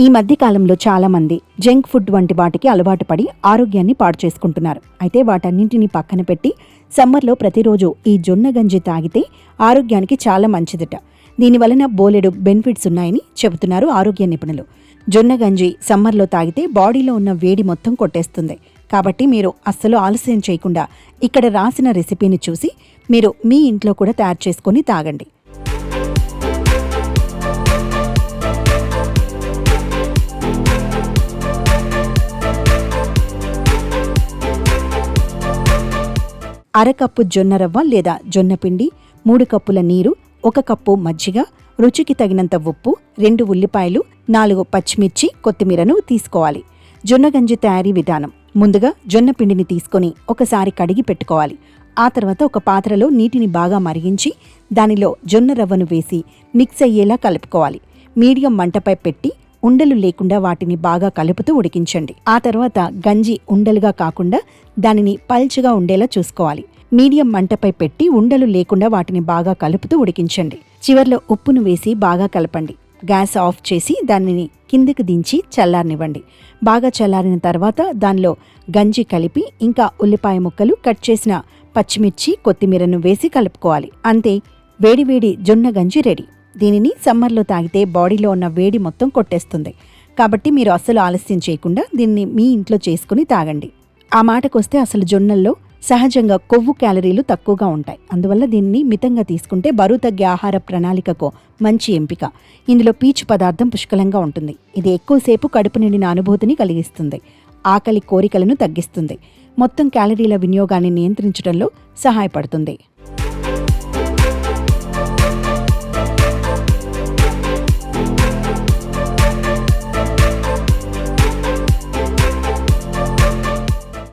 ఈ మధ్య కాలంలో చాలా మంది జంక్ ఫుడ్ వంటి వాటికి అలవాటు పడి ఆరోగ్యాన్ని పాడు చేసుకుంటున్నారు. అయితే వాటన్నింటినీ పక్కన పెట్టి సమ్మర్లో ప్రతిరోజు ఈ జొన్న గంజి తాగితే ఆరోగ్యానికి చాలా మంచిదట. దీనివలన బోలెడు బెనిఫిట్స్ ఉన్నాయని చెబుతున్నారు ఆరోగ్య నిపుణులు. జొన్న గంజి సమ్మర్లో తాగితే బాడీలో ఉన్న వేడి మొత్తం కొట్టేస్తుంది. కాబట్టి మీరు అస్సలు ఆలస్యం చేయకుండా ఇక్కడ రాసిన రెసిపీని చూసి మీరు మీ ఇంట్లో కూడా తయారు చేసుకొని తాగండి. అరకప్పు జొన్న రవ్వ లేదా జొన్న పిండి, 3 కప్పుల నీరు, 1 కప్పు మజ్జిగ, రుచికి తగినంత ఉప్పు, 2 ఉల్లిపాయలు, 4 పచ్చిమిర్చి, కొత్తిమీరను తీసుకోవాలి. జొన్న గంజి తయారీ విధానం: ముందుగా జొన్న పిండిని తీసుకొని ఒకసారి కడిగి పెట్టుకోవాలి. ఆ తర్వాత ఒక పాత్రలో నీటిని బాగా మరిగించి దానిలో జొన్న రవ్వను వేసి మిక్స్ అయ్యేలా కలుపుకోవాలి. మీడియం మంటపై పెట్టి ఉండలు లేకుండా వాటిని బాగా కలుపుతూ ఉడికించండి. ఆ తర్వాత గంజి ఉండలుగా కాకుండా దానిని పల్చగా ఉండేలా చూసుకోవాలి. మీడియం మంటపై పెట్టి ఉండలు లేకుండా వాటిని బాగా కలుపుతూ ఉడికించండి. చివర్లో ఉప్పును వేసి బాగా కలపండి. గ్యాస్ ఆఫ్ చేసి దానిని కిందకి దించి చల్లారనివ్వండి. బాగా చల్లారిన తర్వాత దానిలో గంజి కలిపి ఇంకా ఉల్లిపాయ ముక్కలు, కట్ చేసిన పచ్చిమిర్చి, కొత్తిమీరను వేసి కలుపుకోవాలి. అంతే, వేడివేడి జొన్న గంజి రెడీ. దీనిని సమ్మర్లో తాగితే బాడీలో ఉన్న వేడి మొత్తం కొట్టేస్తుంది. కాబట్టి మీరు అస్సలు ఆలస్యం చేయకుండా దీన్ని మీ ఇంట్లో చేసుకుని తాగండి. ఆ మాటకొస్తే అసలు జొన్నల్లో సహజంగా కొవ్వు క్యాలరీలు తక్కువగా ఉంటాయి. అందువల్ల దీన్ని మితంగా తీసుకుంటే బరువు తగ్గే ఆహార ప్రణాళికకు మంచి ఎంపిక. ఇందులో పీచు పదార్థం పుష్కలంగా ఉంటుంది. ఇది ఎక్కువసేపు కడుపు నిండిన అనుభూతిని కలిగిస్తుంది. ఆకలి కోరికలను తగ్గిస్తుంది. మొత్తం క్యాలరీల వినియోగాన్ని నియంత్రించడంలో సహాయపడుతుంది.